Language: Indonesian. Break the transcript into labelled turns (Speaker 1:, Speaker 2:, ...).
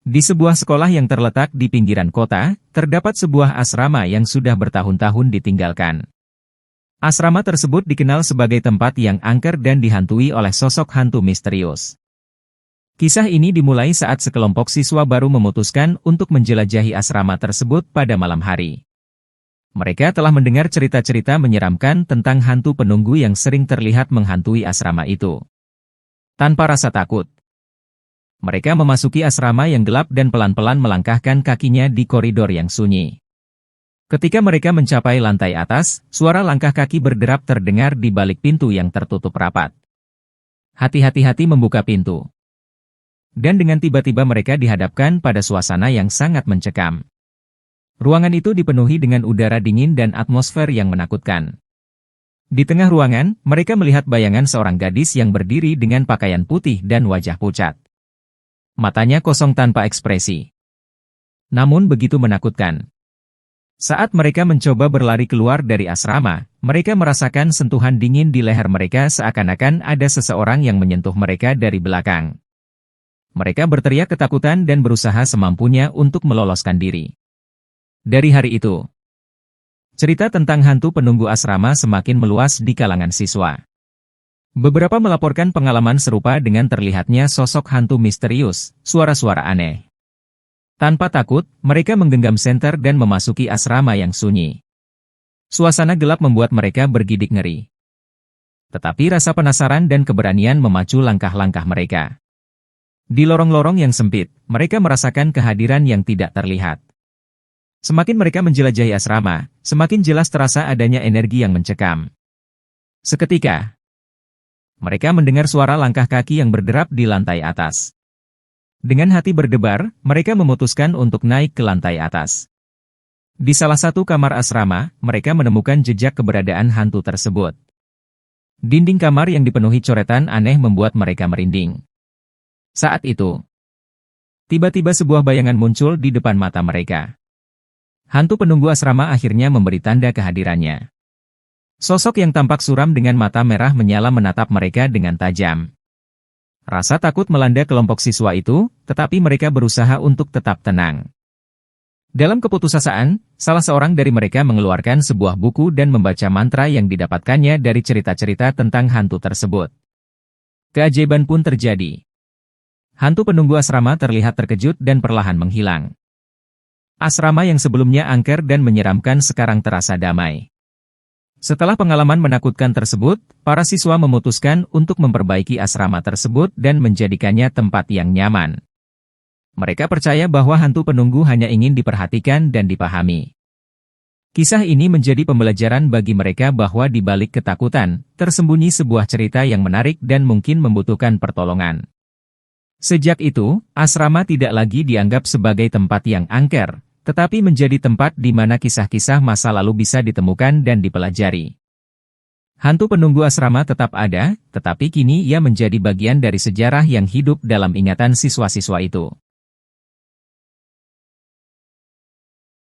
Speaker 1: Di sebuah sekolah yang terletak di pinggiran kota, terdapat sebuah asrama yang sudah bertahun-tahun ditinggalkan. Asrama tersebut dikenal sebagai tempat yang angker dan dihantui oleh sosok hantu misterius. Kisah ini dimulai saat sekelompok siswa baru memutuskan untuk menjelajahi asrama tersebut pada malam hari. Mereka telah mendengar cerita-cerita menyeramkan tentang hantu penunggu yang sering terlihat menghantui asrama itu. Tanpa rasa takut, mereka memasuki asrama yang gelap dan pelan-pelan melangkahkan kakinya di koridor yang sunyi. Ketika mereka mencapai lantai atas, suara langkah kaki berderap terdengar di balik pintu yang tertutup rapat. Hati-hati membuka pintu. Dan dengan tiba-tiba mereka dihadapkan pada suasana yang sangat mencekam. Ruangan itu dipenuhi dengan udara dingin dan atmosfer yang menakutkan. Di tengah ruangan, mereka melihat bayangan seorang gadis yang berdiri dengan pakaian putih dan wajah pucat. Matanya kosong tanpa ekspresi. Namun begitu menakutkan. Saat mereka mencoba berlari keluar dari asrama, mereka merasakan sentuhan dingin di leher mereka seakan-akan ada seseorang yang menyentuh mereka dari belakang. Mereka berteriak ketakutan dan berusaha semampunya untuk meloloskan diri. Dari hari itu, cerita tentang hantu penunggu asrama semakin meluas di kalangan siswa. Beberapa melaporkan pengalaman serupa dengan terlihatnya sosok hantu misterius, suara-suara aneh. Tanpa takut, mereka menggenggam senter dan memasuki asrama yang sunyi. Suasana gelap membuat mereka bergidik ngeri. Tetapi rasa penasaran dan keberanian memacu langkah-langkah mereka. Di lorong-lorong yang sempit, mereka merasakan kehadiran yang tidak terlihat. Semakin mereka menjelajahi asrama, semakin jelas terasa adanya energi yang mencekam. Seketika, mereka mendengar suara langkah kaki yang berderap di lantai atas. Dengan hati berdebar, mereka memutuskan untuk naik ke lantai atas. Di salah satu kamar asrama, mereka menemukan jejak keberadaan hantu tersebut. Dinding kamar yang dipenuhi coretan aneh membuat mereka merinding. Saat itu, tiba-tiba sebuah bayangan muncul di depan mata mereka. Hantu penunggu asrama akhirnya memberi tanda kehadirannya. Sosok yang tampak suram dengan mata merah menyala menatap mereka dengan tajam. Rasa takut melanda kelompok siswa itu, tetapi mereka berusaha untuk tetap tenang. Dalam keputusasaan, salah seorang dari mereka mengeluarkan sebuah buku dan membaca mantra yang didapatkannya dari cerita-cerita tentang hantu tersebut. Keajaiban pun terjadi. Hantu penunggu asrama terlihat terkejut dan perlahan menghilang. Asrama yang sebelumnya angker dan menyeramkan sekarang terasa damai. Setelah pengalaman menakutkan tersebut, para siswa memutuskan untuk memperbaiki asrama tersebut dan menjadikannya tempat yang nyaman. Mereka percaya bahwa hantu penunggu hanya ingin diperhatikan dan dipahami. Kisah ini menjadi pembelajaran bagi mereka bahwa di balik ketakutan, tersembunyi sebuah cerita yang menarik dan mungkin membutuhkan pertolongan. Sejak itu, asrama tidak lagi dianggap sebagai tempat yang angker, tetapi menjadi tempat di mana kisah-kisah masa lalu bisa ditemukan dan dipelajari. Hantu penunggu asrama tetap ada, tetapi kini ia menjadi bagian dari sejarah yang hidup dalam ingatan siswa-siswa itu.